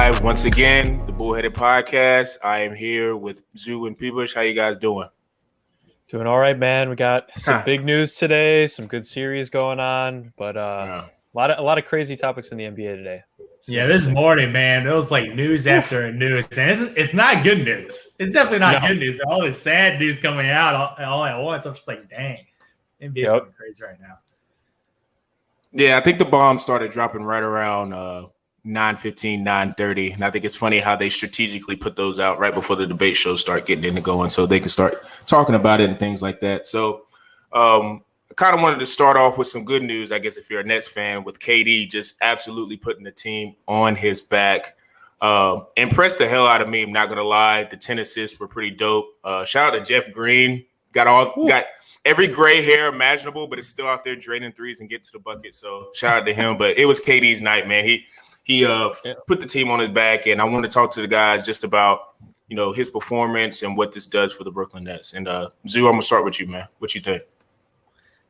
live once again, the Bullheaded Podcast. I am here with Zoo and Peebush. How you guys doing? Doing all right, man. We got some big news today, some good series going on, but a lot of crazy topics in the NBA today. So, this morning, man, it was like news after news, and it's not good news. It's definitely not good news. But all this sad news coming out all at once. I'm just like, dang, NBA is going crazy right now. Yeah, I think the bomb started dropping right around 9:15, 9:30, and I think it's funny how they strategically put those out right before the debate shows start getting into going, so they can start talking about it and things like that. So, I kind of wanted to start off with some good news, I guess, if you're a Nets fan, with KD just absolutely putting the team on his back. Impressed the hell out of me, I'm not gonna lie. The 10 assists were pretty dope. Shout out to Jeff Green. Got every gray hair imaginable, but it's still out there draining threes and get to the bucket. So shout out to him. But it was KD's night, man. He put the team on his back, and I want to talk to the guys just about, his performance and what this does for the Brooklyn Nets. And Zoo, I'm gonna start with you, man. What you think?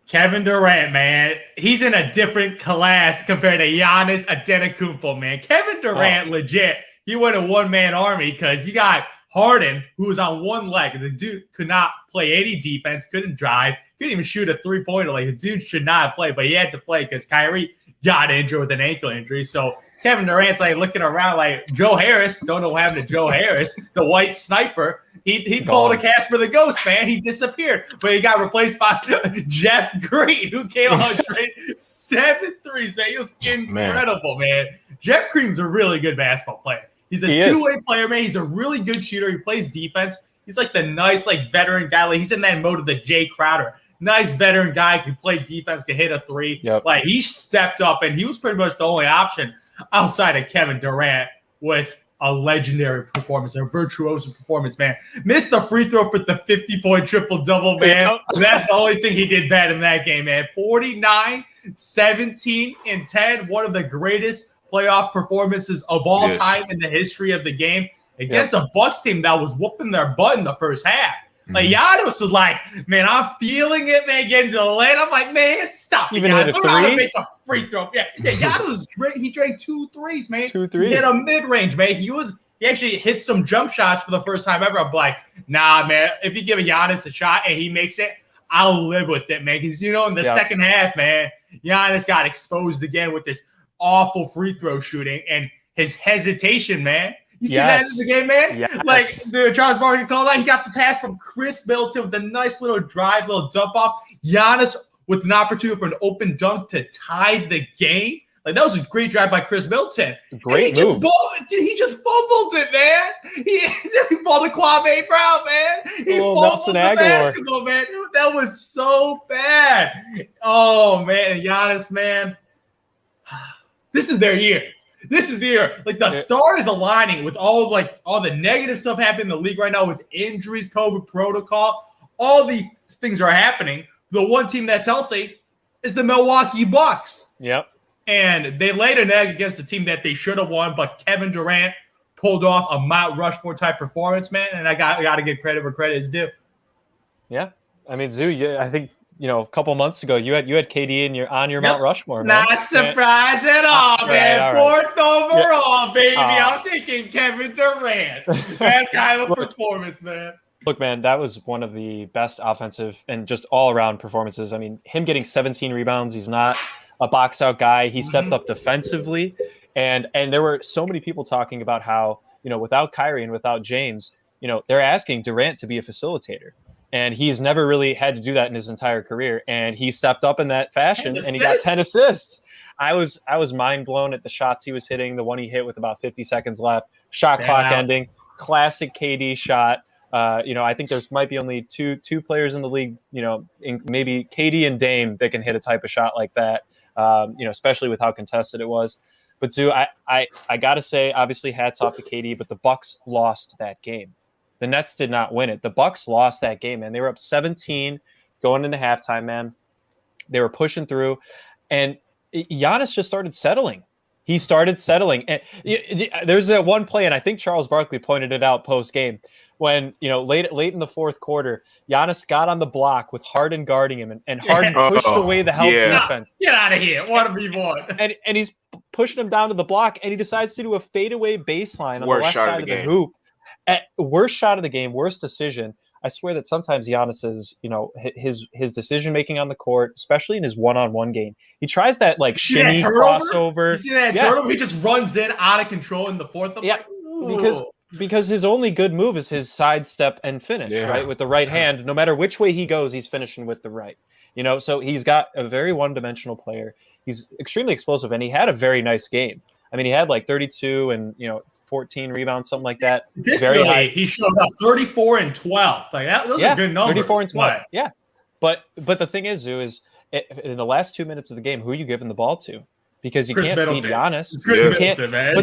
Kevin Durant, man, he's in a different class compared to Giannis Antetokounmpo, man. Kevin Durant, legit, he went a one-man army because you got Harden, who was on one leg. The dude could not play any defense, couldn't drive, couldn't even shoot a three-pointer. Like, the dude should not play, but he had to play because Kyrie got injured with an ankle injury. So Kevin Durant's like looking around like Joe Harris. Don't know what happened to Joe Harris, the white sniper. He pulled a Casper the Ghost, man. He disappeared, but he got replaced by Jeff Green, who came out and drained 7 threes, man. He was incredible, man. Jeff Green's a really good basketball player. He's a two-way player, man. He's a really good shooter. He plays defense. He's like the nice, veteran guy. Like, he's in that mode of the Jay Crowder. Nice veteran guy, can play defense, can hit a three. Yep. Like, he stepped up, and he was pretty much the only option outside of Kevin Durant with a legendary performance, a virtuoso performance, man. Missed the free throw for the 50-point triple-double, man. That's the only thing he did bad in that game, man. 49, 17, and 10. One of the greatest playoff performances of all time in the history of the game against a Bucks team that was whooping their butt in the first half. Like, Giannis was like, man, I'm feeling it, man, getting to the lane. I'm like, man, stop. Even hit a three? How to make a free throw. Yeah, Giannis he drank 2 threes, man. 2 threes. He hit a mid-range, man. He actually hit some jump shots for the first time ever. I'm like, nah, man, if you give Giannis a shot and he makes it, I'll live with it, man. Because, in the second half, man, Giannis got exposed again with this awful free throw shooting and his hesitation, man. You see that in the game, man? Yes. Like, dude, Charles Barkley called out. He got the pass from Chris Middleton with a nice little drive, little dump off. Giannis with an opportunity for an open dunk to tie the game. Like, that was a great drive by Chris Middleton. Great move. He just fumbled it, man. He fumbled Kwame Brown, man. He fumbled the basketball, man. That was so bad. Oh, man. Giannis, man. This is their year. This is the year. Like, the star is aligning with all the negative stuff happening in the league right now with injuries, COVID protocol. All these things are happening. The one team that's healthy is the Milwaukee Bucks. Yep. And they laid an egg against a team that they should have won, but Kevin Durant pulled off a Mount Rushmore type performance, man. And I got to give credit where credit is due. Yeah. I mean, Zoo, I think, a couple months ago, you had KD on your Mount Rushmore, man. Not surprised at all, man. Right. 4th overall, baby. I'm taking Kevin Durant. That kind of performance, man. Look, man, that was one of the best offensive and just all-around performances. I mean, him getting 17 rebounds, he's not a box-out guy. He stepped up defensively, and there were so many people talking about how, without Kyrie and without James, they're asking Durant to be a facilitator. And he's never really had to do that in his entire career. And he stepped up in that fashion, and he got 10 assists. I was mind blown at the shots he was hitting. The one he hit with about 50 seconds left, shot clock ending, classic KD shot. I think there's might be only two players in the league, maybe KD and Dame that can hit a type of shot like that. Especially with how contested it was. But Zoo, I gotta say, obviously, hats off to KD, but the Bucks lost that game. The Nets did not win it. The Bucks lost that game, man. They were up 17 going into halftime, man. They were pushing through, and Giannis just started settling. He started settling. And there's that one play, and I think Charles Barkley pointed it out post-game. when, late in the fourth quarter, Giannis got on the block with Harden guarding him, and Harden pushed away the help defense. Get out of here. What have you want? And he's pushing him down to the block, and he decides to do a fadeaway baseline on the left side of the hoop. Worst shot of the game, worst decision. I swear that sometimes Giannis's, his decision making on the court, especially in his one-on-one game, he tries that like shimmy crossover. You see that turnover? He just runs in out of control in the fourth. Because his only good move is his sidestep and finish, right, with the right hand. No matter which way he goes, he's finishing with the right. So he's got a very one-dimensional player. He's extremely explosive, and he had a very nice game. I mean, he had like 32 and 14 rebounds, something like that. This day, he showed up 34 and 12. Like that, those are good numbers. 34 and 12. Yeah. But the thing is, Zoo, is in the last 2 minutes of the game, who are you giving the ball to? Because you can't beat Giannis. It's Chris Middleton, man.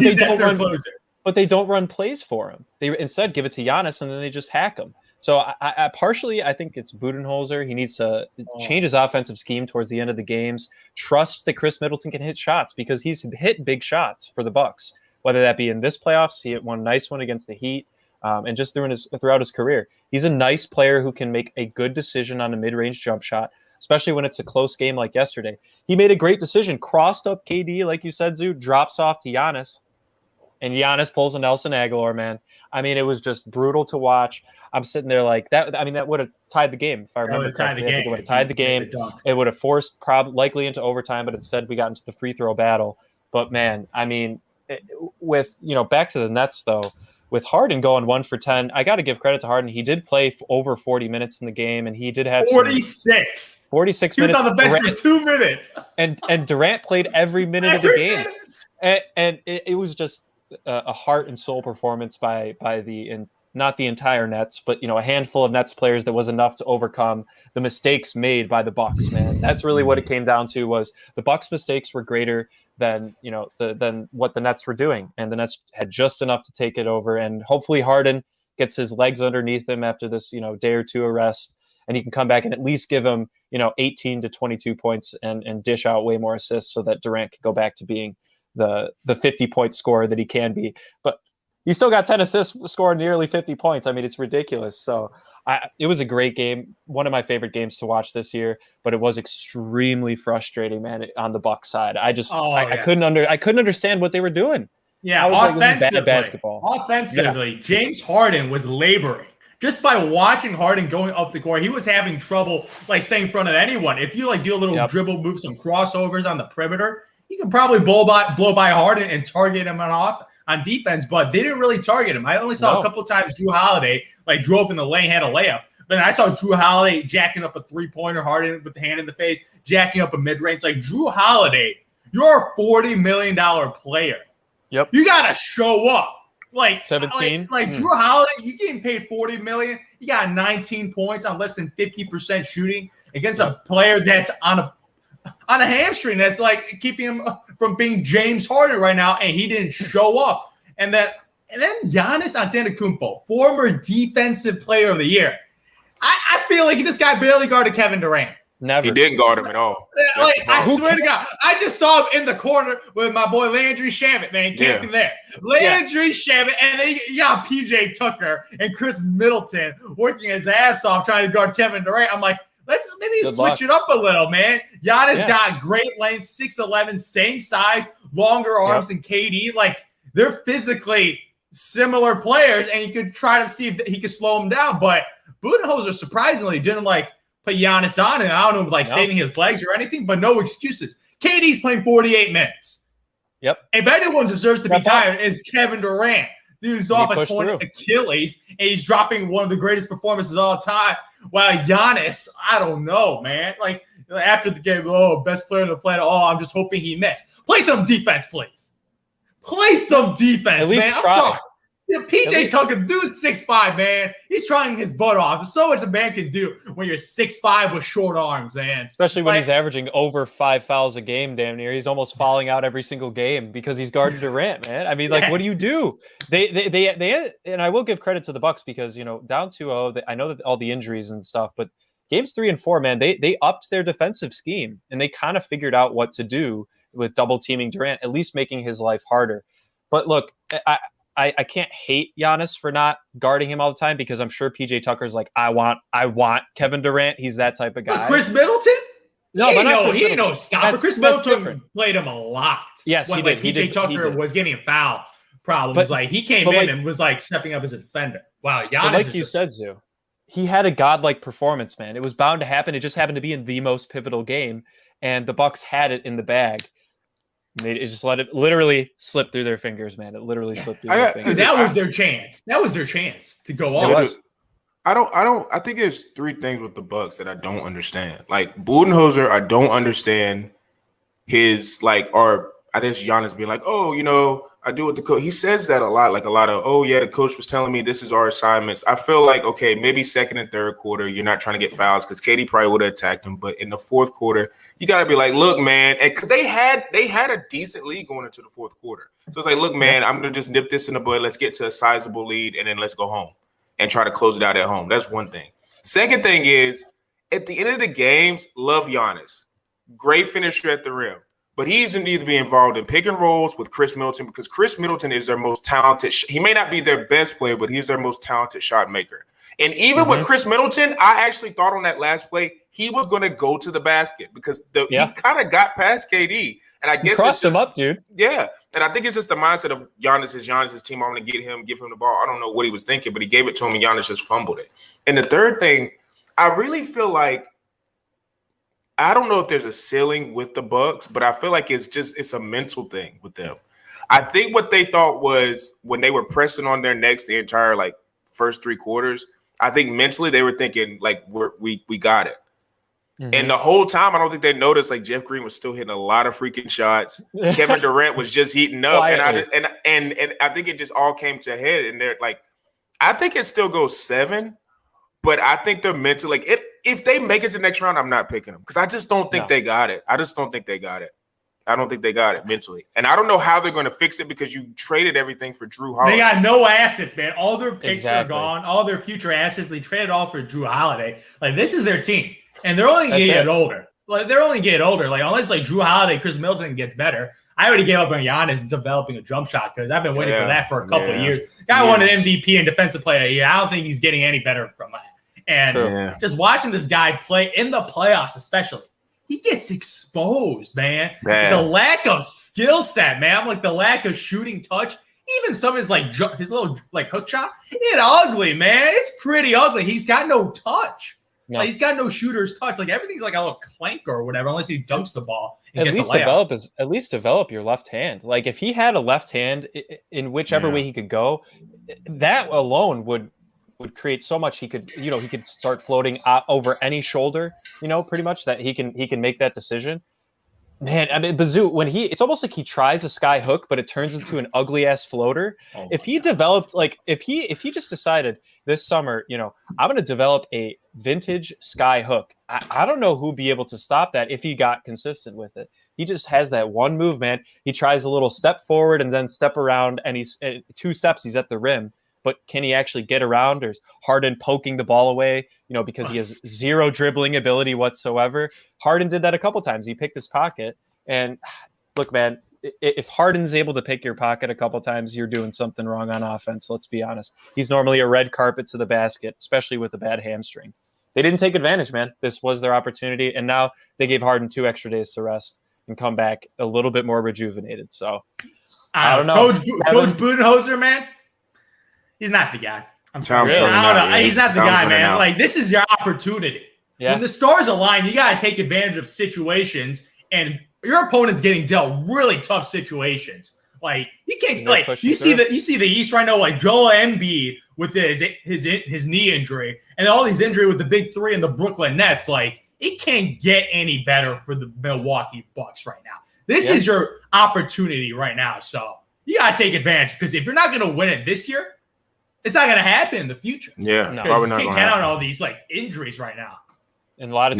But they don't run plays for him. They instead give it to Giannis, and then they just hack him. So I partially, I think it's Budenholzer. He needs to change his offensive scheme towards the end of the games. Trust that Chris Middleton can hit shots, because he's hit big shots for the Bucks. Whether that be in this playoffs, he hit one nice one against the Heat, and just throughout his career. He's a nice player who can make a good decision on a mid-range jump shot, especially when it's a close game like yesterday. He made a great decision, crossed up KD, like you said, Zoo, drops off to Giannis, and Giannis pulls a Nelson Aguilar, man. I mean, it was just brutal to watch. I'm sitting there like that. I mean, that would have tied the game, if I remember correctly. It would have tied the game. It would have forced likely into overtime, but instead we got into the free throw battle. But, man, I mean, with back to the Nets though, with Harden going 1 for 10, I got to give credit to Harden. He did play over 40 minutes in the game, and he did have 46 he minutes. He was on the bench for 2 minutes, and Durant played every minute of the game, and it was just a heart and soul performance by not the entire Nets, but a handful of Nets players that was enough to overcome the mistakes made by the Bucks. Man, that's really what it came down to. Was the Bucks' mistakes were greater than than what the Nets were doing, and the Nets had just enough to take it over. And hopefully Harden gets his legs underneath him after this day or two of rest, and he can come back and at least give him 18 to 22 points and dish out way more assists, so that Durant could go back to being the 50-point scorer that he can be. But he still got 10 assists, scoring nearly 50 points. I mean, it's ridiculous. So it was a great game, one of my favorite games to watch this year, but it was extremely frustrating, man, on the Bucks side. I couldn't understand what they were doing. Yeah, offensively, bad basketball. Offensively, James Harden was laboring. Just by watching Harden going up the court, he was having trouble staying in front of anyone. If you do a little dribble move, some crossovers on the perimeter, you can probably blow by Harden and target him on defense, but they didn't really target him. I only saw a couple times Drew Holiday drove in the lane, had a layup. But then I saw Drew Holiday jacking up a three-pointer, Harden with the hand in the face, jacking up a mid-range. Drew Holiday, you're a $40 million player. Yep. You got to show up. 17. Drew Holiday, you getting paid $40 million. You got 19 points on less than 50% shooting against a player that's on a hamstring that's keeping him from being James Harden right now, and he didn't show up. And then Giannis Antetokounmpo, former defensive player of the year. I feel like this guy barely guarded Kevin Durant. Never. He didn't guard him at all. I swear to God, I just saw him in the corner with my boy Landry Shamet, man, camping there. Landry Shamet, and then you got PJ Tucker and Chris Middleton working his ass off trying to guard Kevin Durant. I'm like, let's maybe switch it up a little, man. Giannis got great length, 6'11", same size, longer arms than KD. They're physically similar players, and you could try to see if he could slow them down. But Budenholzer surprisingly didn't put Giannis on, and I don't know saving his legs or anything, but no excuses. KD's playing 48 minutes. Yep. If anyone deserves to be tired, it's Kevin Durant. Dude's off a torn Achilles, and he's dropping one of the greatest performances of all time. While Giannis, I don't know, man. After the game, best player on the planet. I'm just hoping he missed. Play some defense, please. Play some defense, man. I'm sorry. Yeah, PJ Tucker, dude's 6'5", man. He's trying his butt off. There's so much a man can do when you're 6'5" with short arms, man. Especially when he's averaging over 5 fouls a game, damn near. He's almost fouling out every single game because he's guarding Durant, man. I mean, what do you do? They and I will give credit to the Bucks because down 2-0. I know that all the injuries and stuff, but games 3 and 4, man, they upped their defensive scheme and they kind of figured out what to do with double teaming Durant, at least making his life harder. But look, I can't hate Giannis for not guarding him all the time because I'm sure PJ Tucker's like, I want Kevin Durant. He's that type of guy. But Chris Middleton? No, he ain't no stopper. Chris Middleton played him a lot. Yes, when, he did. PJ Tucker was getting foul problems. He came in and was stepping up as a defender. Wow, Giannis. But like you said, Zoo, he had a godlike performance, man. It was bound to happen. It just happened to be in the most pivotal game, and the Bucks had it in the bag. It just let it literally slip through their fingers, man. It literally slipped through their fingers. That was their chance. That was their chance to go on. It was. I think there's three things with the Bucks that I don't understand. Like Budenholzer, I don't understand his or I think it's Giannis being like, oh, I do what the coach. He says that a lot, oh yeah, the coach was telling me this is our assignments. I feel like, okay, maybe second and third quarter, you're not trying to get fouls because Katie probably would have attacked him. But in the fourth quarter, you got to be like, look, man, because they had a decent lead going into the fourth quarter. So it's like, look, man, I'm gonna just nip this in the bud. Let's get to a sizable lead and then let's go home and try to close it out at home. That's one thing. Second thing is, at the end of the games, love Giannis, great finisher at the rim. But he doesn't need to be involved in pick and rolls with Chris Middleton because Chris Middleton is their most talented. He may not be their best player, but he's their most talented shot maker. And even with Chris Middleton, I actually thought on that last play he was going to go to the basket because he kind of got past KD. And I guess crossed him up, dude. Yeah, and I think it's just the mindset of Giannis's team. I'm going to get him, give him the ball. I don't know what he was thinking, but he gave it to him, and Giannis just fumbled it. And the third thing, I really feel like. I don't know if there's a ceiling with the Bucks, but I feel like it's a mental thing with them. I think what they thought was when they were pressing on their necks the entire first three quarters, I think mentally they were thinking we got it. Mm-hmm. And the whole time I don't think they noticed Jeff Green was still hitting a lot of freaking shots. Kevin Durant was just heating up, and I think it just all came to a head. And they're I think it still goes 7. But I think they're mentally if they make it to the next round, I'm not picking them because I just don't think they got it. I just don't think they got it. I don't think they got it mentally. And I don't know how they're going to fix it because you traded everything for Drew Holiday. They got no assets, man. All their picks are gone. All their future assets, they traded all for Drew Holiday. This is their team. And they're only getting older. They're only getting older. Unless Drew Holiday, Chris Middleton gets better. I already gave up on Giannis developing a jump shot because I've been waiting for that for a couple of years. Guy won an MVP and defensive player of the year. I don't think he's getting any better from that. And just watching this guy play in the playoffs, especially, he gets exposed, man. The lack of skill set, man. The lack of shooting touch. Even some of his little hook shot, it's ugly, man. It's pretty ugly. He's got no touch. No. He's got no shooter's touch. Everything's a little clank or whatever, unless he dunks the ball. And gets a layup. At least develop your left hand. If he had a left hand in whichever way he could go, that alone would create so much. He could start floating over any shoulder, pretty much that he can make that decision. Man, I mean, Bazoo, it's almost like he tries a sky hook, but it turns into an ugly ass floater. If he developed, if he just decided this summer, I'm going to develop a vintage sky hook. I don't know who'd be able to stop that if he got consistent with it. He just has that one move, man. He tries a little step forward and then step around, and he's 2 steps. He's at the rim. But can he actually get around? Or is Harden poking the ball away, because he has zero dribbling ability whatsoever? Harden did that a couple times. He picked his pocket. And look, man, if Harden's able to pick your pocket a couple times, you're doing something wrong on offense. Let's be honest. He's normally a red carpet to the basket, especially with a bad hamstring. They didn't take advantage, man. This was their opportunity. And now they gave Harden 2 extra days to rest and come back a little bit more rejuvenated. So I don't know. Coach Budenholzer, man. He's not the guy. I'm sorry. He's not the guy, man. This is your opportunity. Yeah. When the stars align, you got to take advantage of situations, and your opponent's getting dealt really tough situations. You can't you see the East right now, Joel Embiid with his knee injury and all these injury with the big 3 and the Brooklyn Nets. It can't get any better for the Milwaukee Bucks right now. This is your opportunity right now. So you got to take advantage because if you're not going to win it this year, it's not going to happen in the future. Yeah, no. Probably not. You can't count on all these injuries right now. And a lot of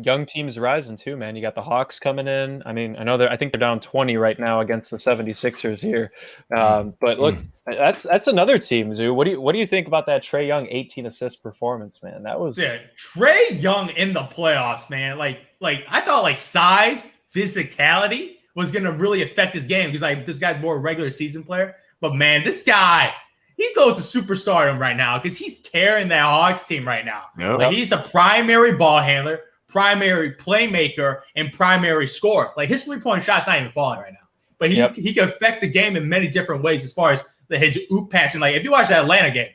young teams rising too, man. You got the Hawks coming in. I mean, I think they're down 20 right now against the 76ers here. But look, that's another team, Zoo. What do you think about that Trae Young 18 assist performance, man? That was Trae Young in the playoffs, man. I thought size, physicality was going to really affect his game because this guy's more a regular season player. But man, this guy, he goes to superstardom right now because he's carrying that Hawks team right now. Yep. Like, he's the primary ball handler, primary playmaker, and primary scorer. Like, his 3-point shot's not even falling right now. But he can affect the game in many different ways as far as his oop passing. Like, if you watch that Atlanta game,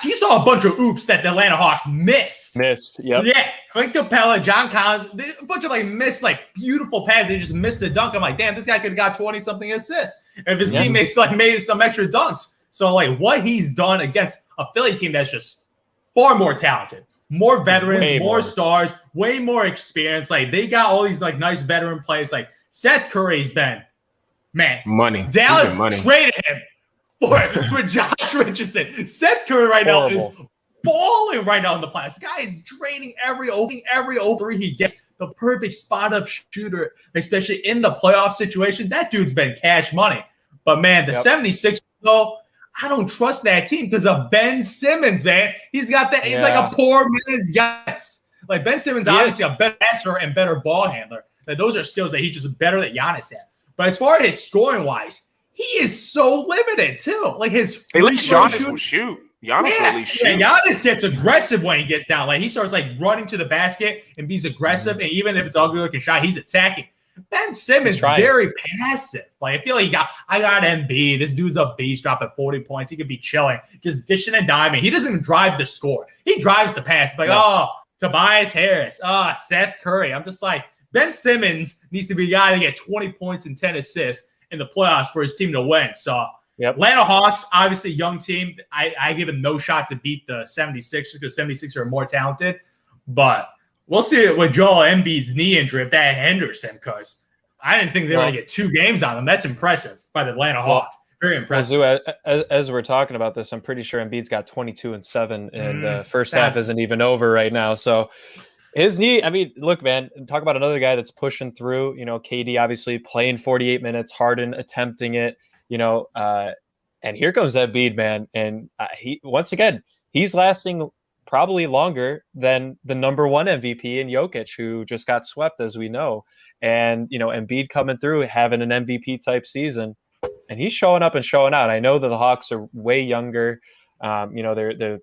you saw a bunch of oops that the Atlanta Hawks missed. Yep. Yeah. Clint Capella, John Collins, a bunch of missed beautiful passes. They just missed the dunk. I'm like, damn, this guy could have got 20-something assists if his teammates made some extra dunks. So what he's done against a Philly team that's just far more talented, more veterans, more stars, way more experience. Like, they got all these nice veteran players. Like, Seth Curry's been, man, money. Dallas traded him for Josh Richardson. Seth Curry right now is balling right now in the playoffs. This guy is draining every opening he gets. The perfect spot-up shooter, especially in the playoff situation. That dude's been cash money. But, man, the 76ers, though, I don't trust that team because of Ben Simmons, man. He's got that. He's like a poor man's Giannis. Like, Ben Simmons, obviously a better passer and better ball handler. Like, those are skills that he's just better than Giannis at. But as far as his scoring-wise, he is so limited, too. Like, his free throw Giannis will shoot. Giannis will at least shoot. Yeah, Giannis gets aggressive when he gets down. Like, he starts, running to the basket and he's aggressive. And even if it's an ugly-looking shot, he's attacking. Ben Simmons very passive. Like, I feel like I got MB. This dude's a beast, dropping 40 points. He could be chilling, just dishing and diming. He doesn't even drive the score. He drives the pass. Tobias Harris. Seth Curry. I'm just like, Ben Simmons needs to be a guy to get 20 points and 10 assists in the playoffs for his team to win. So, Atlanta Hawks, obviously young team. I give him no shot to beat the 76ers because 76ers are more talented. But we'll see with Joel Embiid's knee injury if that hinders him, because I didn't think they were going to get 2 games on them. That's impressive by the Atlanta Hawks. Very impressive. Well, Zoo, as we're talking about this, I'm pretty sure Embiid's got 22 and 7, and first half isn't even over right now. So his knee, I mean, look, man, talk about another guy that's pushing through. KD obviously playing 48 minutes, Harden attempting it, and here comes Embiid, man. And once again, he's lasting probably longer than the number 1 MVP in Jokic, who just got swept, as we know. And, Embiid coming through, having an MVP type season, and he's showing up and showing out. I know that the Hawks are way younger. They're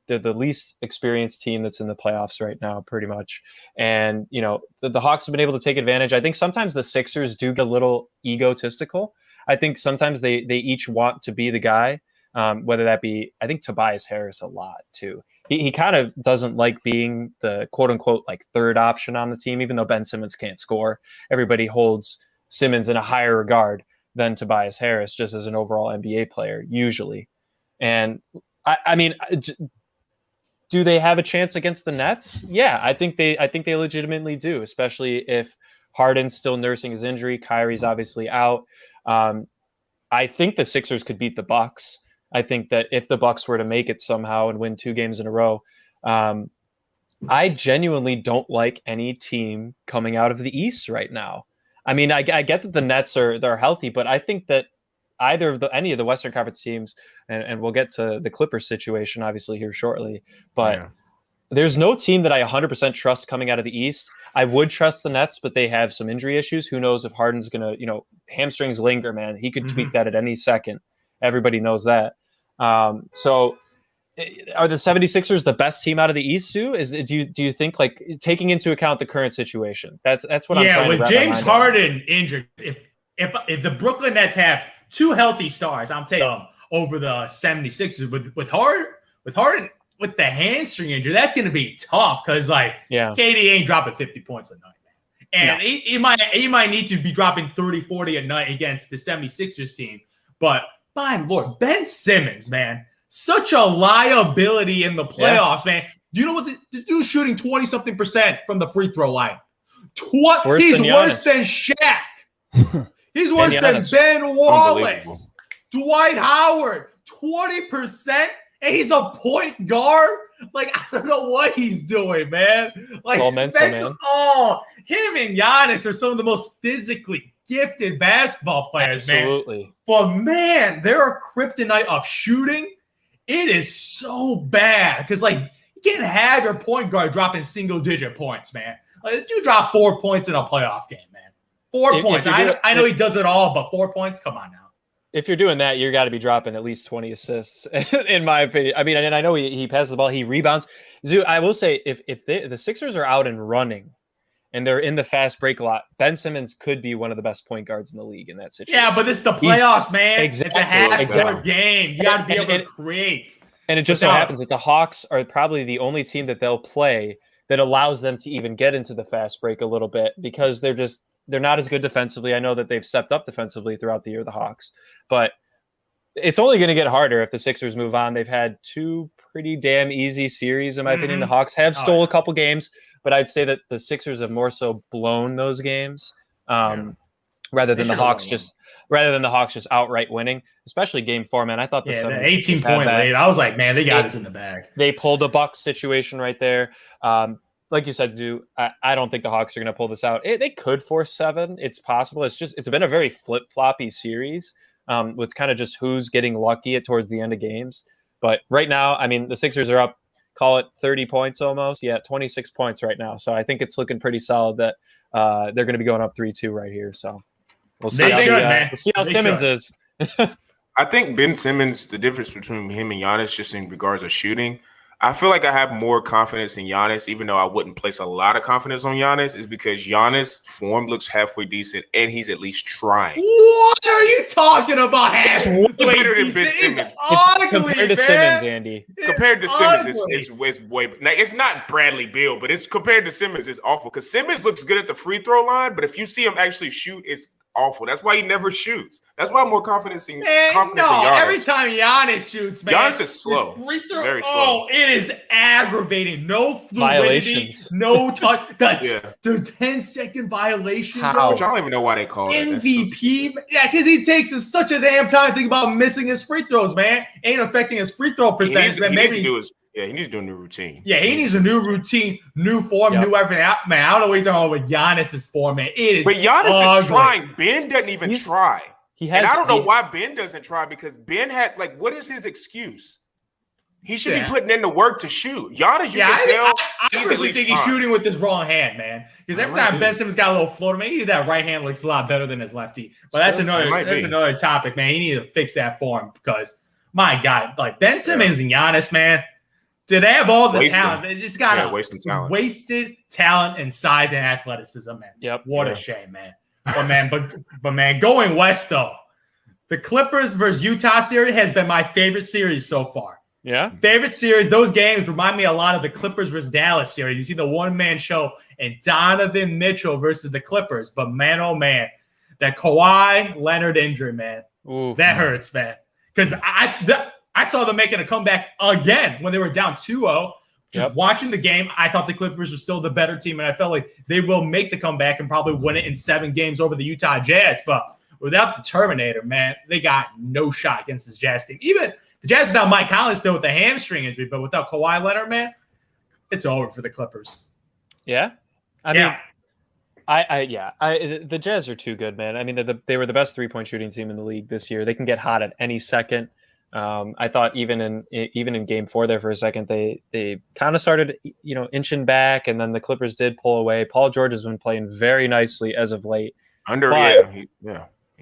the least experienced team that's in the playoffs right now, pretty much. And, the Hawks have been able to take advantage. I think sometimes the Sixers do get a little egotistical. I think sometimes they each want to be the guy, whether that be, I think Tobias Harris a lot too. He kind of doesn't like being the quote unquote third option on the team, even though Ben Simmons can't score. Everybody holds Simmons in a higher regard than Tobias Harris, just as an overall NBA player, usually. And I mean, do they have a chance against the Nets? Yeah, I think they legitimately do, especially if Harden's still nursing his injury. Kyrie's obviously out. I think the Sixers could beat the Bucks. I think that if the Bucks were to make it somehow and win 2 games in a row, I genuinely don't like any team coming out of the East right now. I mean, I get that the Nets they're healthy, but I think that any of the Western Conference teams, and we'll get to the Clippers situation obviously here shortly, but there's no team that I 100% trust coming out of the East. I would trust the Nets, but they have some injury issues. Who knows if Harden's going to, hamstrings linger, man. He could tweak that at any second. Everybody knows that. So are the 76ers the best team out of the East, Sue? Do you think, taking into account the current situation? That's what I'm trying to wrap my mind around. James Harden injured, if the Brooklyn Nets have 2 healthy stars, I'm taking them over the 76ers. With Harden with the hamstring injury, that's going to be tough because KD ain't dropping 50 points a night, man. And he might need to be dropping 30, 40 a night against the 76ers team. But by Lord, Ben Simmons, man, such a liability in the playoffs, man. Do you know what this dude's shooting 20-something% from the free throw line? He's worse than Shaq. He's worse than Ben Wallace. Dwight Howard, 20%, and he's a point guard. I don't know what he's doing, man. All mental, man. Him and Giannis are some of the most physically gifted basketball players, Absolutely. man. But, man, they're a kryptonite of shooting. It is so bad because, you can't have your point guard dropping single-digit points, man. You drop 4 points in a playoff game, man. 4 points. I know he does it all, but 4 points? Come on now. if you're doing that, you got to be dropping at least 20 assists, in my opinion. I mean, and I know he passes the ball, he rebounds. Zoo, I will say, if the Sixers are out and running, and they're in the fast break a lot, Ben Simmons could be one of the best point guards in the league in that situation. Yeah, but this is the playoffs, man. Exactly, it's a half-court exactly. game. You got to be able to create. And it just so happens that the Hawks are probably the only team that they'll play that allows them to even get into the fast break a little bit, because they're not as good defensively. I know that they've stepped up defensively throughout the year, the Hawks, but it's only going to get harder if the Sixers move on. They've had 2 pretty damn easy series, in my opinion. The Hawks have stole a couple games, but I'd say that the Sixers have more so blown those games, rather than the Hawks just outright winning, especially game 4, man. I thought the 18-point lead. I was like, man, they got us in the bag. They pulled a Bucks situation right there. Like you said, Zoo, I don't think the Hawks are going to pull this out. They could force 7. It's possible. It's been a very flip-floppy series, with kind of just who's getting lucky towards the end of games. But right now, I mean, the Sixers are up, call it 30 points almost. Yeah, 26 points right now. So I think it's looking pretty solid that they're going to be going up 3-2 right here. So we'll see how Simmons is. I think Ben Simmons, the difference between him and Giannis, just in regards of shooting, I feel like I have more confidence in Giannis, even though I wouldn't place a lot of confidence on Giannis, is because Giannis' form looks halfway decent and he's at least trying. What are you talking about? It's way better than Ben Simmons. Compared to Simmons, Andy. Compared to Simmons, it's way better. Now, it's not Bradley Beal, but it's compared to Simmons, it's awful. Because Simmons looks good at the free throw line, but if you see him actually shoot, it's awful. That's why he never shoots. That's why I'm more confident in Giannis. Every time Giannis shoots, man, Giannis is slow. Very slow. Oh, it is aggravating. No fluidity, no touch. The 10-second violation, bro. Which I don't even know why they call it MVP. Yeah, because he takes such a damn time to think about missing his free throws, man. Ain't affecting his free throw percentage. He needs to do a new routine. Yeah, he needs a new routine, new form, new everything. Man, I don't know what you're talking about with Giannis' form, man. It is But Giannis is trying. Ben doesn't even try. And I don't know why Ben doesn't try, because Ben had, what is his excuse? He should be putting in the work to shoot. Giannis, you can tell. I personally think he's shooting with his wrong hand, man. Because every time Ben Simmons got a little floater, maybe that right hand looks a lot better than his lefty. But that's another topic, man. He needs to fix that form, because, my God, Ben Simmons and Giannis, man, did they have all the talent? They just got wasted talent and size and athleticism, man. Yep. What a shame, man. But man, going west though, the Clippers versus Utah series has been my favorite series so far. Yeah. Favorite series. Those games remind me a lot of the Clippers versus Dallas series. You see the one-man show and Donovan Mitchell versus the Clippers. But man, oh man, that Kawhi Leonard injury, man, that hurts, man. Because I saw them making a comeback again when they were down 2-0. Just watching the game, I thought the Clippers were still the better team, and I felt like they will make the comeback and probably win it in 7 games over the Utah Jazz. But without the Terminator, man, they got no shot against this Jazz team. Even the Jazz without Mike Conley still with a hamstring injury, but without Kawhi Leonard, man, it's over for the Clippers. Yeah? I mean, the Jazz are too good, man. I mean, they were the best three-point shooting team in the league this year. They can get hot at any second. I thought even in game 4 there for a second, they kind of started, inching back, and then the Clippers did pull away. Paul George has been playing very nicely as of late. He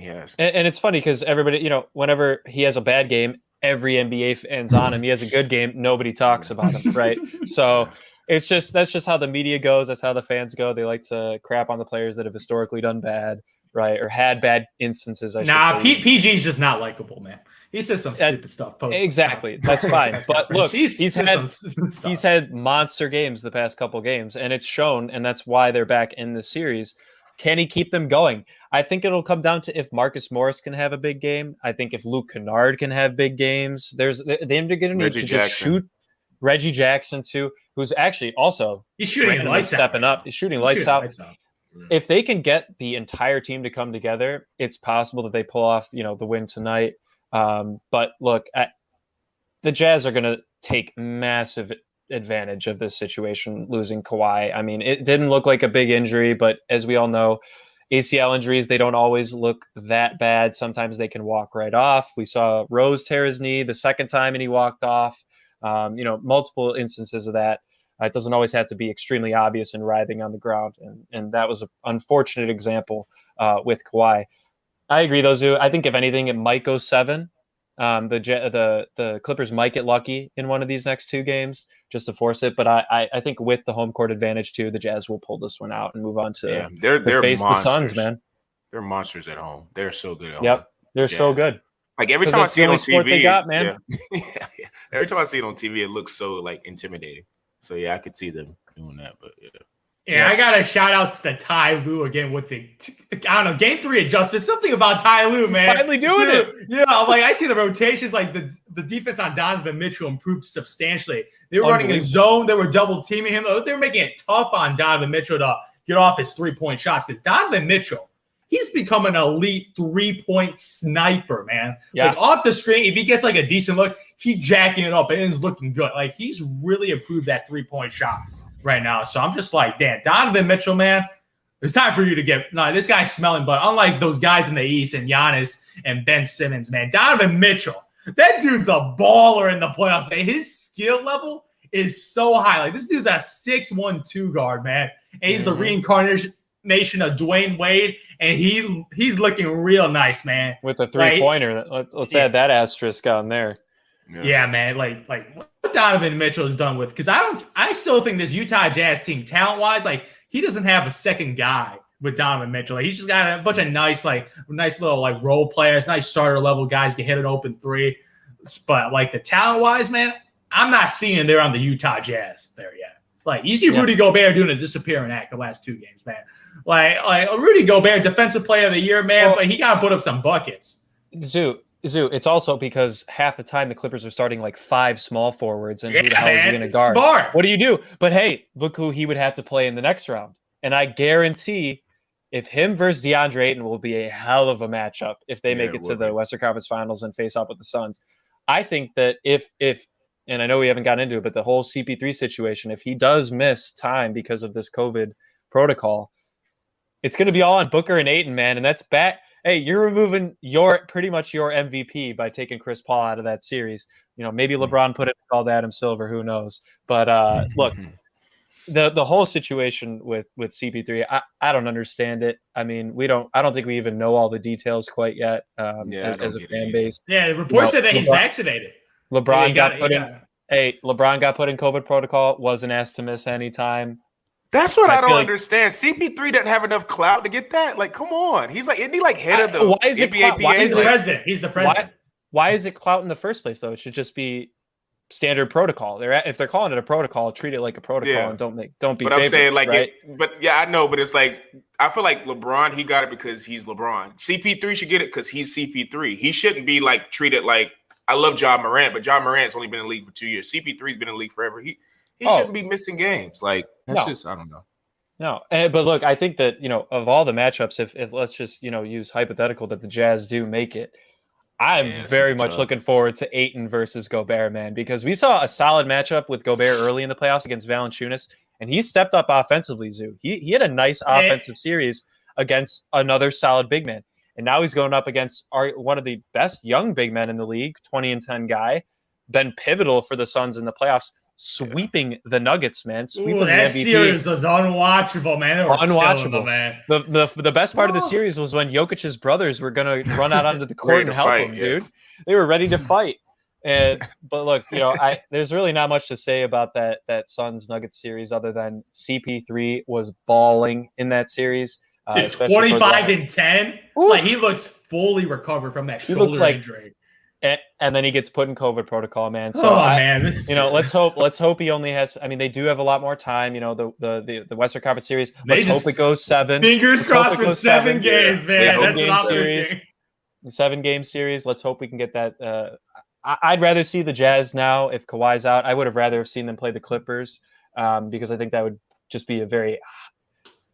has. And it's funny because everybody, whenever he has a bad game, every NBA fan's on him. He has a good game, nobody talks about him, right? So that's just how the media goes. That's how the fans go. They like to crap on the players that have historically done bad, right, or had bad instances. PG's just not likable, man. He says some stupid stuff. Exactly, that's fine. But look, he's had monster games the past couple games, and it's shown, and that's why they're back in the series. Can he keep them going? I think it'll come down to if Marcus Morris can have a big game. I think if Luke Kennard can have big games. They're going to need to just shoot. Reggie Jackson too, who's actually also he's shooting lights stepping up. He's shooting lights out. If they can get the entire team to come together, it's possible that they pull off, the win tonight. But look, the Jazz are going to take massive advantage of this situation, losing Kawhi. I mean, it didn't look like a big injury, but as we all know, ACL injuries, they don't always look that bad. Sometimes they can walk right off. We saw Rose tear his knee the second time and he walked off. Multiple instances of that. It doesn't always have to be extremely obvious and writhing on the ground. And that was an unfortunate example with Kawhi. I agree, though, Zoo. I think if anything, it might go 7. The Clippers might get lucky in one of these next 2 games just to force it. But I think with the home court advantage too, the Jazz will pull this one out and move on to they're face monsters. the Suns, man. They're monsters at home. They're so good at home. Yep, they're so good. Like every time I see it on TV, they got, man. Yeah. Every time I see it on TV, it looks so like intimidating. So yeah, I could see them doing that. But yeah, I got to shout outs to Ty Lue again with the, I don't know, game 3 adjustment. Something about Ty Lue, man. He's finally doing it. Yeah, like I see the rotations, like the defense on Donovan Mitchell improved substantially. They were running a zone. They were double teaming him. They were making it tough on Donovan Mitchell to get off his 3-point shots because Donovan Mitchell, he's become an elite 3-point sniper, man. Yeah. Like off the screen, if he gets like a decent look, he's jacking it up and it's looking good. Like he's really improved that 3-point shot right now. So I'm just like, damn, Donovan Mitchell, man, it's time for you to get – no, this guy's smelling blood. Unlike those guys in the East and Giannis and Ben Simmons, man, Donovan Mitchell, that dude's a baller in the playoffs, man. His skill level is so high. Like this dude's a 6'1" guard, man. And he's the reincarnation of Dwayne Wade, and he's looking real nice, man. With a 3-pointer. Let's add that asterisk on there. Yeah, man. Like what Donovan Mitchell is done with, because I still think this Utah Jazz team, talent wise, like he doesn't have a second guy with Donovan Mitchell. Like, he's just got a bunch of nice little like role players, nice starter level guys can hit an open 3. But like the talent wise, man, I'm not seeing there on the Utah Jazz there yet. Like you see Rudy Gobert doing a disappearing act the last 2 games, man. Like Rudy Gobert, defensive player of the year, man, but he got to put up some buckets. Zoo, it's also because half the time the Clippers are starting like 5 small forwards, and who the hell is he going to guard? Smart. What do you do? But hey, look who he would have to play in the next round. And I guarantee if him versus DeAndre Ayton will be a hell of a matchup if they make it to the Western Conference Finals and face off with the Suns. I think that if and I know we haven't gotten into it, but the whole CP3 situation, if he does miss time because of this COVID protocol, it's going to be all on Booker and Ayton, man. And that's bad. Hey, you're removing pretty much your MVP by taking Chris Paul out of that series. You know, maybe LeBron put it called Adam Silver, who knows? But look, the whole situation with CP3, I don't understand it. I mean, I don't think we even know all the details quite yet as a fan base. Yeah, the report said that he's vaccinated. LeBron got put in COVID protocol, wasn't asked to miss any time. That's what I don't understand. CP3 doesn't have enough clout to get that. Like, come on. He's like, isn't he like head of the NBA PA? He's the president. He's the president. Why is it clout in the first place, though? It should just be standard protocol. If they're calling it a protocol, treat it like a protocol and don't be. But I'm saying like, right? I know, but it's like I feel like LeBron, he got it because he's LeBron. CP3 should get it because he's CP3. He shouldn't be like treated like. I love Ja Morant, but Ja Morant's only been in the league for 2 years. CP3's been in the league forever. He shouldn't be missing games. Like that's just I don't know. No, but look, I think that of all the matchups, if let's just use hypothetical that the Jazz do make it, I'm very much looking forward to Ayton versus Gobert, man, because we saw a solid matchup with Gobert early in the playoffs against Valanciunas, and he stepped up offensively. Zoo, he had a nice offensive series against another solid big man. And now he's going up against one of the best young big men in the league, 20-10 guy, been pivotal for the Suns in the playoffs, sweeping the Nuggets, man. Sweeping that the MVP. Series was unwatchable, man. Unwatchable, man. The best part of the series was when Jokic's brothers were going to run out onto the court and help him, dude. They were ready to fight. But look, there's really not much to say about that Suns Nuggets series other than CP3 was balling in that series. Dude, 25-10. Like he looks fully recovered from that shoulder injury. And then he gets put in COVID protocol, man. So man, let's hope he only has. I mean, they do have a lot more time. The Western Conference Series. Let's hope it goes 7. Fingers crossed for 7 games, man. That's what I'm thinking. 7-game series. Let's hope we can get that. I'd rather see the Jazz now if Kawhi's out. I would have rather seen them play the Clippers because I think that would just be a very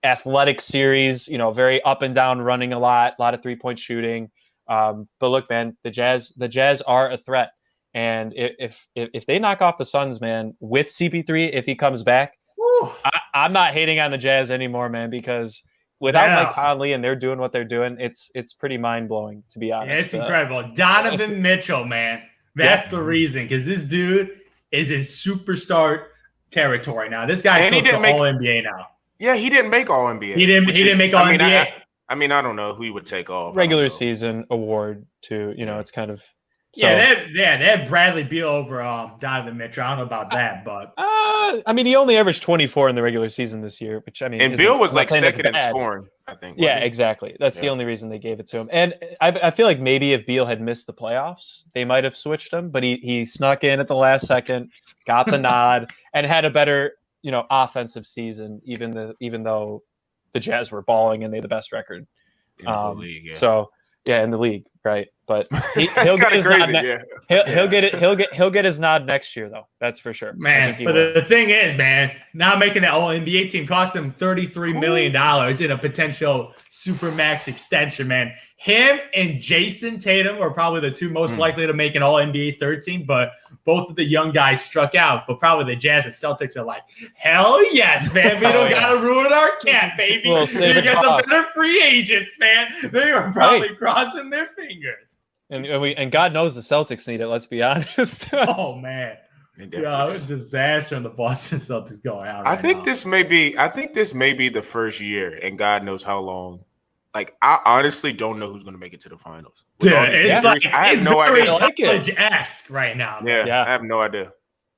athletic series, very up and down, running a lot of 3-point shooting. But look, man, the Jazz are a threat, and if they knock off the Suns, man, with CP3, if he comes back, I'm not hating on the Jazz anymore, man, because without Mike Conley and they're doing what they're doing, it's pretty mind blowing, to be honest. Yeah, it's incredible. Donovan Mitchell, man, that's the reason, because this dude is in superstar territory now. This guy's close to All NBA now. Yeah, he didn't make All NBA. He didn't make All NBA. I mean, I don't know who he would take off. Regular season award too. It's kind of. So, they had Bradley Beal over Donovan Mitchell. I don't know about that, but I mean, he only averaged 24 in the regular season this year, which I mean, and Beal was like second in scoring, I think. Yeah, exactly. That's the only reason they gave it to him. And I feel like maybe if Beal had missed the playoffs, they might have switched him, but he snuck in at the last second, got the nod, and had a better offensive season, even though the Jazz were balling and they had the best record in the league. Yeah. So. Yeah, in the league, right? But he'll get his nod. He'll get his nod next year, though. That's for sure, man. But the thing is, man, now making that All-NBA team cost him $33 million in a potential supermax extension. Man, him and Jason Tatum are probably the two most likely to make an All-NBA third team. But both of the young guys struck out. But probably the Jazz and Celtics are like, hell yes, man. We don't gotta ruin our cap, baby. We'll you get some better free agents, man. They are probably crossing their fingers. And God knows the Celtics need it. Let's be honest. Oh man, a disaster in the Boston Celtics going out. I think this may be the first year, and God knows how long. Like I honestly don't know who's going to make it to the finals. Dude, I have no idea. College-esque right now. Yeah, I have no idea.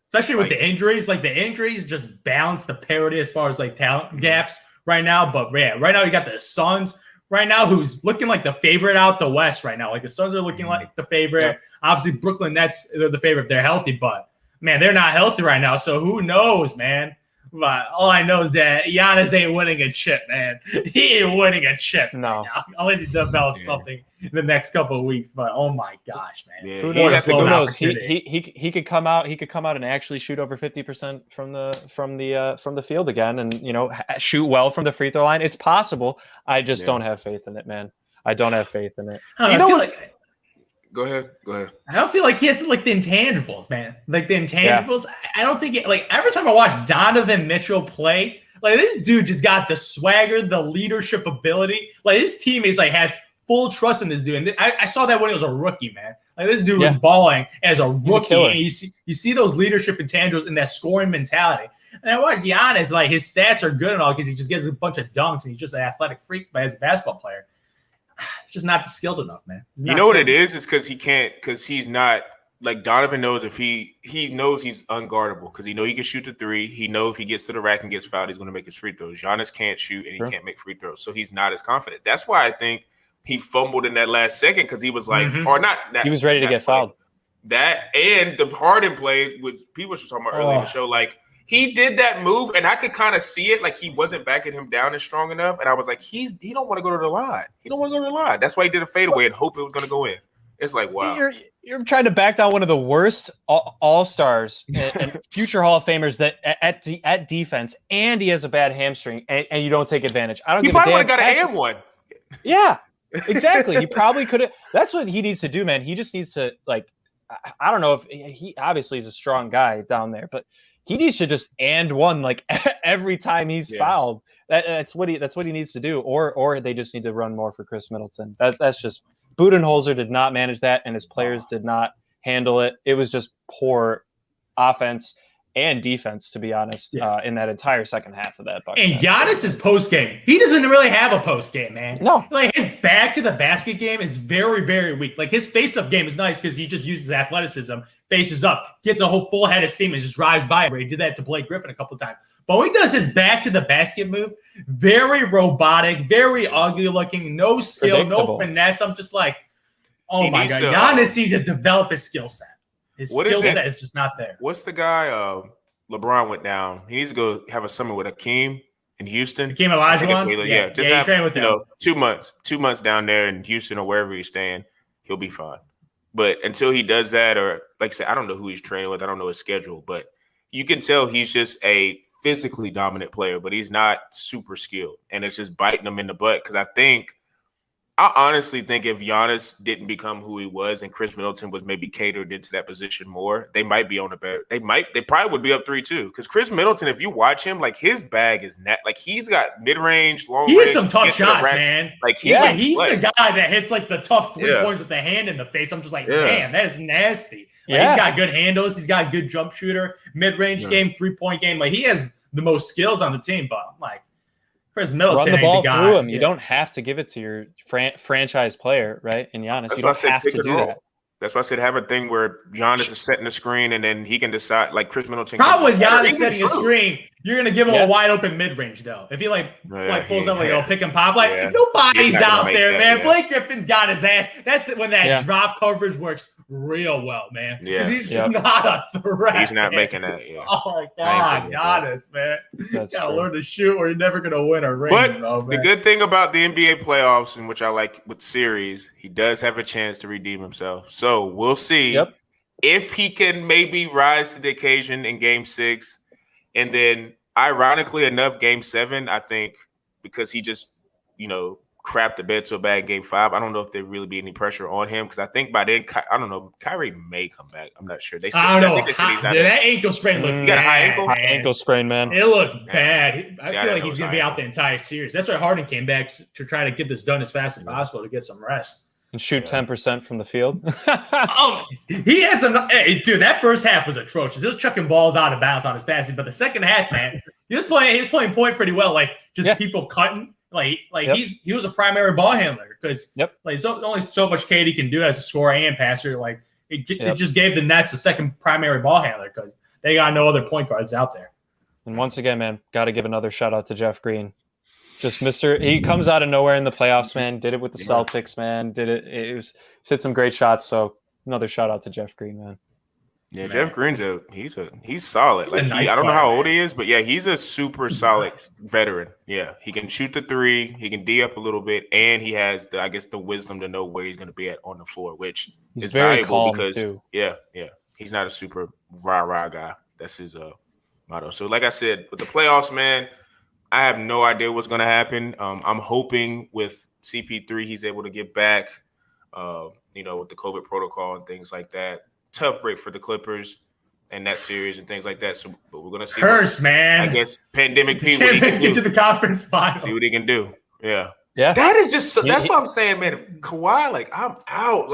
Especially with the injuries, like the injuries just balance the parity as far as like talent gaps right now. But yeah, right now you got the Suns. Right now, who's looking like the favorite out the West right now. Like the Suns are looking like the favorite. Yeah. Obviously, Brooklyn Nets, they're the favorite if they're healthy. But, man, they're not healthy right now. So who knows, man? But all I know is that Giannis ain't winning a chip, man. He ain't winning a chip. No. Right now, unless he develops something in the next couple of weeks. But, oh, my gosh, man. Yeah. Who knows? He could come out. He could come out and actually shoot over 50% from the field again, and shoot well from the free throw line. It's possible. I just don't have faith in it, man. I don't have faith in it. Go ahead. I don't feel like he has like the intangibles, man. Like the intangibles. Yeah. I don't think every time I watch Donovan Mitchell play, like this dude just got the swagger, the leadership ability. Like his teammates has full trust in this dude. And I saw that when he was a rookie, man. Like this dude was balling as a rookie. And you see those leadership intangibles and that scoring mentality. And I watch Giannis, like his stats are good and all because he just gets a bunch of dunks and he's just an athletic freak as a basketball player. It's just not skilled enough, man. You know what it is? It's because he can't, because he's not like Donovan knows if he knows he's unguardable because he can shoot the three. He knows if he gets to the rack and gets fouled, he's going to make his free throws. Giannis can't shoot and he can't make free throws, so he's not as confident. That's why I think he fumbled in that last second because he was like, or not. He was ready to get fouled. That and the Harden play, which people were talking about earlier in the show, like. He did that move, and I could kind of see it, like he wasn't backing him down as strong enough. And I was like, he don't want to go to the line. He don't want to go to the line. That's why he did a fadeaway and hope it was going to go in. It's like, wow. You're trying to back down one of the worst all-stars and future Hall of Famers that at defense, and he has a bad hamstring, and you don't take advantage. I don't. He probably would have got an and one. Yeah, exactly. He probably could have. That's what he needs to do, man. He just needs to I don't know if he obviously is a strong guy down there, but. He needs to just and one like every time he's fouled. That's what he needs to do. Or they just need to run more for Chris Middleton. That's just Budenholzer did not manage that, and his players did not handle it. It was just poor offense and defense, to be honest, in that entire second half of that. And Giannis's post game, he doesn't really have a post game, man. No, like his back to the basket game is very, very weak. Like his face up game is nice because he just uses athleticism, faces up, gets a whole full head of steam, and just drives by. He did that to Blake Griffin a couple of times. But when he does his back to the basket move, very robotic, very ugly looking, no skill, no finesse. I'm just like, oh my God, Giannis needs to develop his skill set. His skill set is just not there. What's the guy? LeBron went down. He needs to go have a summer with Hakeem in Houston. Hakeem Olajuwon? Yeah, just have 2 months. 2 months down there in Houston or wherever he's staying, he'll be fine. But until he does that, or like I said, I don't know who he's training with. I don't know his schedule, but you can tell he's just a physically dominant player, but he's not super skilled. And it's just biting him in the butt because I honestly think if Giannis didn't become who he was and Chris Middleton was maybe catered into that position more, they might be on a better. They probably would be up 3-2 because Chris Middleton, if you watch him, like his bag is net. Like he's got mid range, long range. He has some tough shots, man. Like he's the guy that hits like the tough 3 points with the hand in the face. I'm just like, man, that is nasty. Like, he's got good handles. He's got good jump shooter, mid range game, 3-point game. Like he has the most skills on the team, but I'm like. Chris Middleton Run the ball ain't the guy. through him. Yeah. You don't have to give it to your franchise player, right? And Giannis, That's you why I don't said have pick to and do roll. that. That's why I said have a thing where Giannis is setting the screen and then he can decide. Like Chris Middleton. Problem with can Giannis decide. setting a screen, you're gonna give him a wide open mid range though. If he pulls up like pick and pop, like nobody's out there, man. Yeah. Blake Griffin's got his ass. That's when that drop coverage works real well, man. Because he's just not a threat. He's not man. making that. Yeah. Oh my God, Giannis, man. That's gotta true. learn to shoot, or you're never gonna win a ring. But though, the good thing about the NBA playoffs, and which I like with series, he does have a chance to redeem himself. So we'll see if he can maybe rise to the occasion in Game 6, and then ironically enough, Game 7, I think because he just crapped the bed so bad in Game 5. I don't know if there really be any pressure on him because I think by then, I don't know, Kyrie may come back. I'm not sure. They said, I don't know. think they said he's out that ankle sprain looked You got a high ankle? High ankle sprain, man. It looked bad. I See, feel like he's going to be out the entire series. That's why Harden came back to try to get this done as fast as possible to get some rest. And shoot 10% from the field. He had some. Hey, dude, that first half was atrocious. He was chucking balls out of bounds on his passing, but the second half, man, he was playing point pretty well. Like people cutting. He was a primary ball handler because only so much KD can do as a scorer and passer. Like it just gave the Nets a second primary ball handler because they got no other point guards out there. And once again, man, got to give another shout out to Jeff Green. Just he comes out of nowhere in the playoffs, man. Did it with the Celtics, man. Hit some great shots. So another shout out to Jeff Green, man. Yeah, man. Jeff Green's he's solid. I don't know how old he is, but he's a super solid veteran. Yeah, he can shoot the three, he can D up a little bit, and he has the wisdom to know where he's going to be at on the floor, which is very valuable calm because too. He's not a super rah guy. That's his motto. So, like I said, with the playoffs, man, I have no idea what's going to happen. I'm hoping with CP3 he's able to get back. With the COVID protocol and things like that. Tough break for the Clippers and that series and things like that. So, but we're gonna see. Man. I guess pandemic Pete. What he can get do. to the conference finals. See what he can do. Yeah. That is just. That's what I'm saying, man. If Kawhi, I'm out.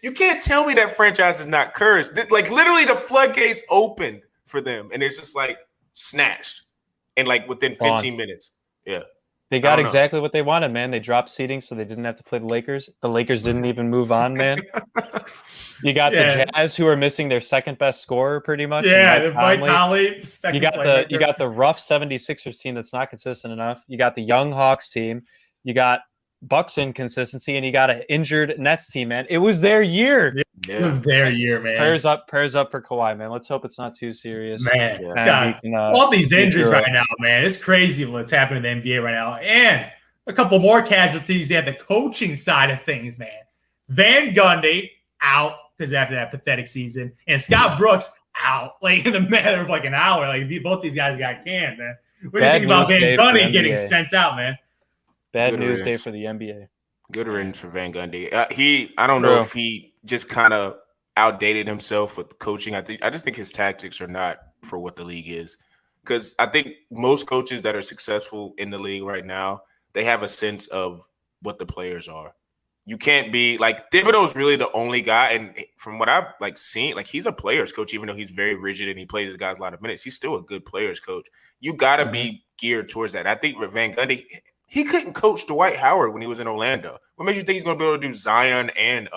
You can't tell me that franchise is not cursed. Literally, the floodgates opened for them, and it's just snatched, and within 15 minutes. Yeah. They got exactly what they wanted, man. They dropped seeding so they didn't have to play the Lakers. The Lakers didn't even move on, man. You got the Jazz who are missing their second best scorer pretty much. Yeah, Mike Conley. You got the rough 76ers team that's not consistent enough. You got the young Hawks team. You got Bucks inconsistency, and you got an injured Nets team, man. It was their year. Yeah. It was their year, man. Prayers up for Kawhi, man. Let's hope it's not too serious. Man, God, all these injuries right now, man. It's crazy what's happening in the NBA right now. And a couple more casualties at the coaching side of things, man. Van Gundy out because after that pathetic season, and Scott Brooks out in the matter of an hour. Both these guys got canned, man. What do you think about Van Gundy getting sent out, man? Bad news day for the NBA. Good riddance for Van Gundy. I don't know if he just kind of outdated himself with coaching. I just think his tactics are not for what the league is. Because I think most coaches that are successful in the league right now, they have a sense of what the players are. You can't be Thibodeau's really the only guy, and from what I've seen, he's a players coach, even though he's very rigid and he plays his guys a lot of minutes. He's still a good players coach. You got to be geared towards that. I think with Van Gundy, he couldn't coach Dwight Howard when he was in Orlando. What makes you think he's going to be able to do Zion and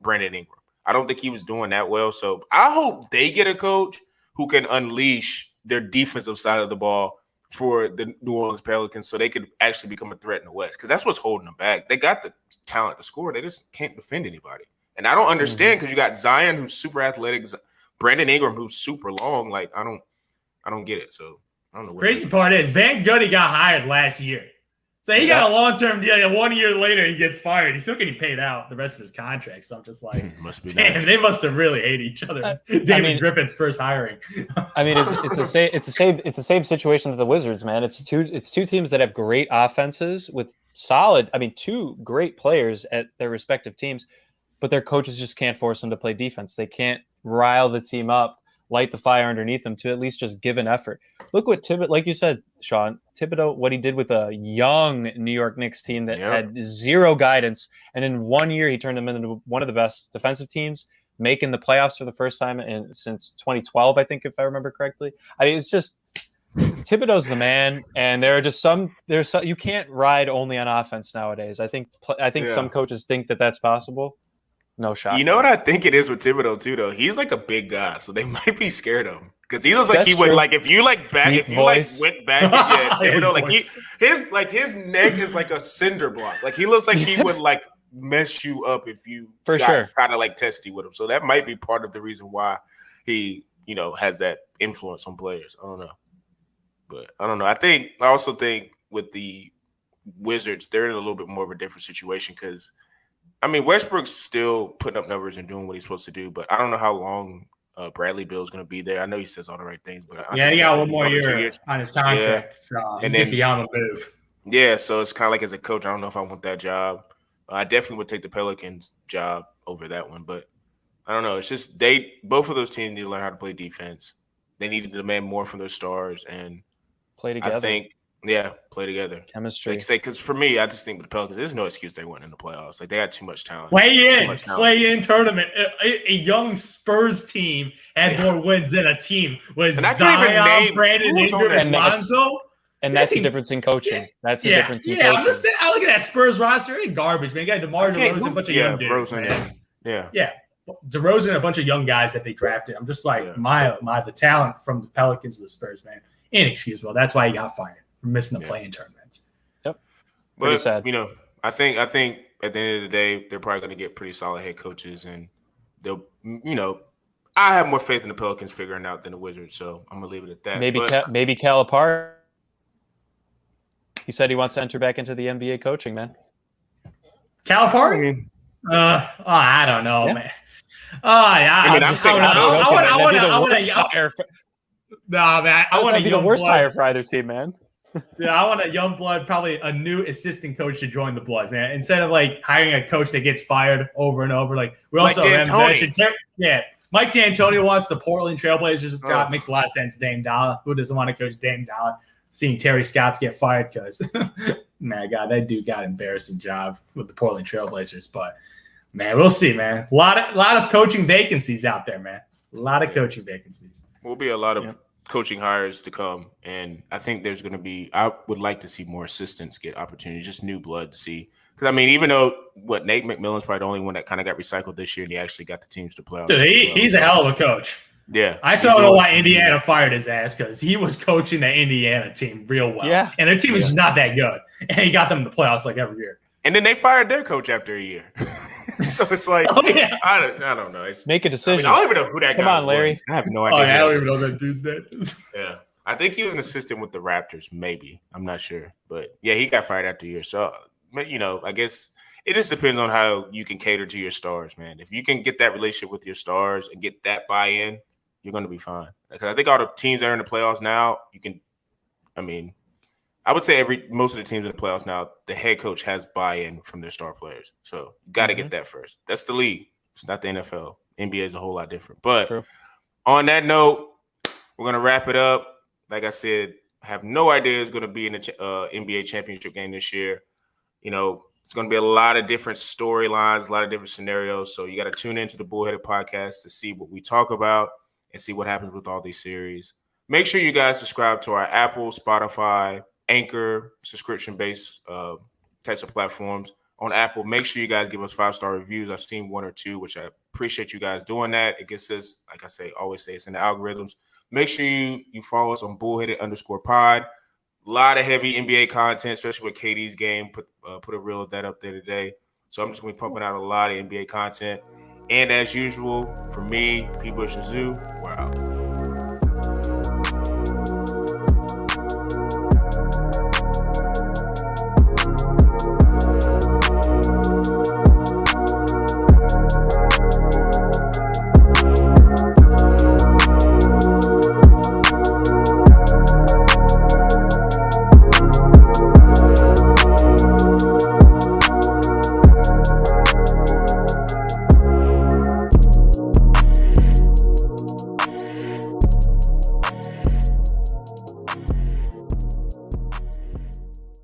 Brandon Ingram? I don't think he was doing that well. So I hope they get a coach who can unleash their defensive side of the ball for the New Orleans Pelicans so they could actually become a threat in the West, because that's what's holding them back. They got the talent to score. They just can't defend anybody. And I don't understand because you got Zion, who's super athletic, Brandon Ingram, who's super long. I don't get it. So I don't know. Crazy part is Van Gundy got hired last year. So he got a long-term deal, and 1 year later he gets fired. He's still getting paid out the rest of his contract. So I'm just damn, nice. They must have really hated each other. Griffin's first hiring. It's the same situation that the Wizards, man. It's two teams that have great offenses with solid. Two great players at their respective teams, but their coaches just can't force them to play defense. They can't rile the team up, light the fire underneath them to at least just give an effort. Look what Thibodeau, like you said, Sean, what he did with a young New York Knicks team that had zero guidance. And in 1 year, he turned them into one of the best defensive teams, making the playoffs for the first time since 2012, I think, if I remember correctly. It's just Thibodeau's the man, and there are just you can't ride only on offense nowadays. I think some coaches think that that's possible. No shot. You know what I think it is with Thibodeau too, though. He's like a big guy, so they might be scared of him because he looks like That's he would true. like if you like back Deep if you voice. like went back. Yeah, Thibodeau, like voice. his neck is like a cinder block. Like he looks like he would like mess you up if you For sure. kind of like testy with him. So that might be part of the reason why he has that influence on players. I don't know. But I don't know. I also think with the Wizards, they're in a little bit more of a different situation because, I mean, Westbrook's still putting up numbers and doing what he's supposed to do, but I don't know how long Bradley Beal's going to be there. I know he says all the right things, but he got one more year 2 years on his contract, so and he then could be on the move. Yeah, so it's kind of like as a coach, I don't know if I want that job. I definitely would take the Pelicans job over that one, but I don't know. It's just both of those teams need to learn how to play defense. They need to demand more from their stars and play together. I think, play together. Chemistry. Like say, because for me, I just think with the Pelicans, there's no excuse they weren't in the playoffs. Like they had too much talent. Play-in tournament. A young Spurs team had more wins than a team with Zion, Brandon Ingram, and Lonzo. And that's the difference in coaching. Yeah. That's the difference in coaching. I look at that Spurs roster. It ain't garbage, man. You got DeMar DeRozan, a bunch of young dudes. Yeah. DeRozan, a bunch of young guys that they drafted. I'm just like, the talent from the Pelicans to the Spurs, man, inexcusable. That's why he got fired for missing the play-in tournaments. Yep. But sad. I think at the end of the day, they're probably going to get pretty solid head coaches, and they'll, I have more faith in the Pelicans figuring out than the Wizards, so I'm gonna leave it at that. Maybe Calipari. He said he wants to enter back into the NBA coaching, man. Calipari? I don't know, man. I want to be the worst hire for either team, man. I want a young blood, probably a new assistant coach to join the Bloods, man. Instead of like hiring a coach that gets fired over and over, like we also Mike D'Antoni wants the Portland Trailblazers job. Makes a lot of sense. Dame Dollar, who doesn't want to coach Dame Dollar? Seeing Terry Stotts get fired because, man, God, that dude got an embarrassing job with the Portland Trailblazers. But man, we'll see, man. A lot of coaching vacancies out there, man. A lot of coaching vacancies. Will be a lot of coaching hires to come, and I think there's going to be. I would like to see more assistants get opportunities, just new blood to see. Because I mean, even though Nate McMillan's probably the only one that kind of got recycled this year, and he actually got the teams to playoffs. Dude, he's a hell of a coach. Yeah, I still don't know why Indiana fired his ass because he was coaching the Indiana team real well. Yeah, and their team was just not that good, and he got them to the playoffs like every year. And then they fired their coach after a year. So it's like, I don't know. Make a decision. I don't even know who that guy was. Come on, Larry. I have no idea. I don't even know that dude's name. Yeah. I think he was an assistant with the Raptors, maybe. I'm not sure. But, yeah, he got fired after a year. So, I guess it just depends on how you can cater to your stars, man. If you can get that relationship with your stars and get that buy-in, you're going to be fine. Because I think all the teams that are in the playoffs now, I would say most of the teams in the playoffs now, the head coach has buy-in from their star players. So you got to get that first. That's the league. It's not the NFL. NBA is a whole lot different. But on that note, we're going to wrap it up. Like I said, I have no idea who's going to be in the NBA championship game this year. It's going to be a lot of different storylines, a lot of different scenarios. So you got to tune into the Bullheaded Podcast to see what we talk about and see what happens with all these series. Make sure you guys subscribe to our Apple, Spotify, Anchor, subscription-based types of platforms. On Apple, make sure you guys give us 5-star reviews. I've seen 1 or 2, which I appreciate you guys doing that. It gets us, like I always say, it's in the algorithms. Make sure you follow us on bullheaded_pod. A lot of heavy NBA content, especially with KD's game. Put a reel of that up there today. So I'm just going to be pumping out a lot of NBA content. And as usual, for me, P. Bush and Zoo, we're out.